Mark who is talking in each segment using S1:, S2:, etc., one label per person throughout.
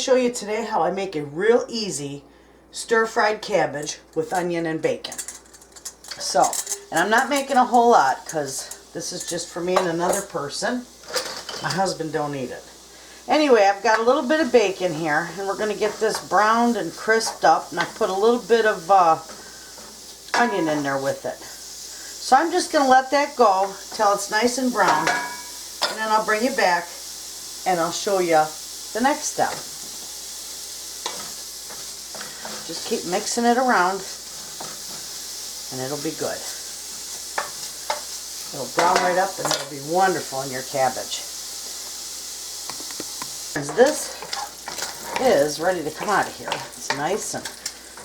S1: show you today how I make a real easy stir-fried cabbage with onion and bacon. So, and I'm not making a whole lot because this is just for me and another person. My husband don't eat it. Anyway, I've got a little bit of bacon here, and we're going to get this browned and crisped up, and I put a little bit of onion in there with it. So I'm just going to let that go till it's nice and brown, and then I'll bring you back and I'll show you the next step. Just keep mixing it around and it'll be good. It'll brown right up and it'll be wonderful in your cabbage. This is ready to come out of here. It's nice and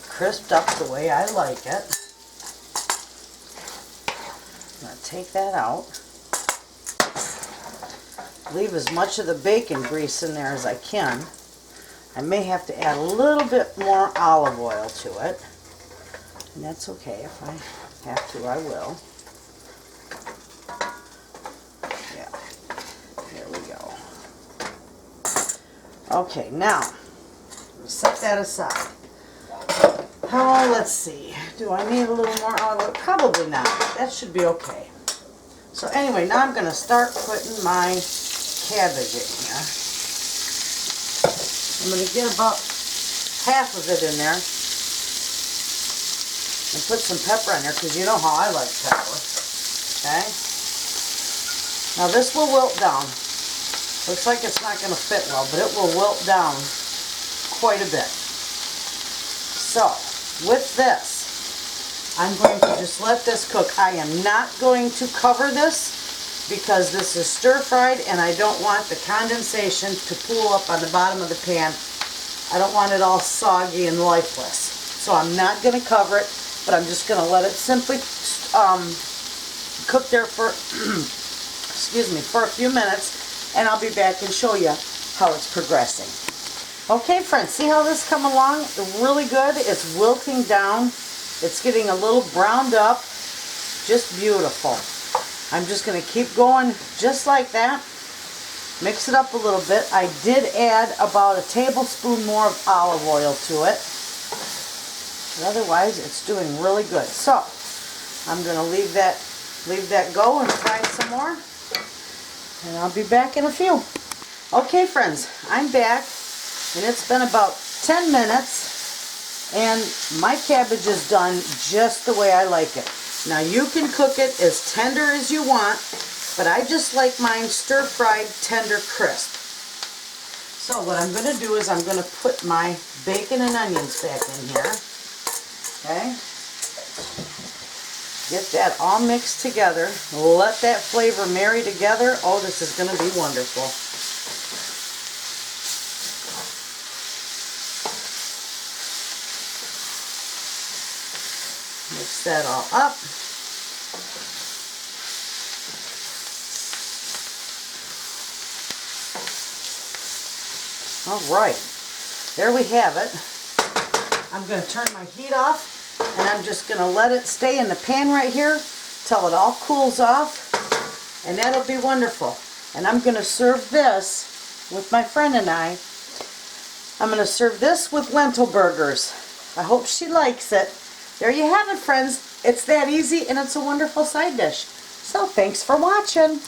S1: crisped up the way I like it. I'm going to take that out. Leave as much of the bacon grease in there as I can. I may have to add a little bit more olive oil to it. And that's okay. If I have to, I will. Yeah. There we go. Okay, now, set that aside. Oh, let's see. Do I need a little more olive oil? Probably not. That should be okay. So anyway, now I'm going to start putting my cabbage in here. I'm going to get about half of it in there and put some pepper in there because you know how I like pepper. Okay? Now this will wilt down. Looks like it's not going to fit well, but it will wilt down quite a bit. So, with this, I'm going to just let this cook. I am not going to cover this because this is stir-fried and I don't want the condensation to pool up on the bottom of the pan. I don't want it all soggy and lifeless. So I'm not going to cover it, but I'm just going to let it simply cook there for, excuse me, for a few minutes, and I'll be back and show you how it's progressing. Okay friends, see how this come along? Really good. It's wilting down. It's getting a little browned up. Just beautiful. I'm just going to keep going just like that. Mix it up a little bit. I did add about a tablespoon more of olive oil to it. But otherwise, it's doing really good. So, I'm going to leave that go and fry some more. And I'll be back in a few. Okay friends, I'm back. And it's been about 10 minutes. And my cabbage is done just the way I like it. Now you can cook it as tender as you want, but I just like mine stir-fried, tender, crisp. So what I'm going to do is I'm going to put my bacon and onions back in here. Okay? Get that all mixed together. Let that flavor marry together. Oh, this is going to be wonderful. Mix that all up. Alright, there we have it. I'm going to turn my heat off and I'm just going to let it stay in the pan right here till it all cools off, and that'll be wonderful. And I'm going to serve this with my friend and I. I'm going to serve this with lentil burgers. I hope she likes it. There you have it, friends. It's that easy and it's a wonderful side dish. So thanks for watching.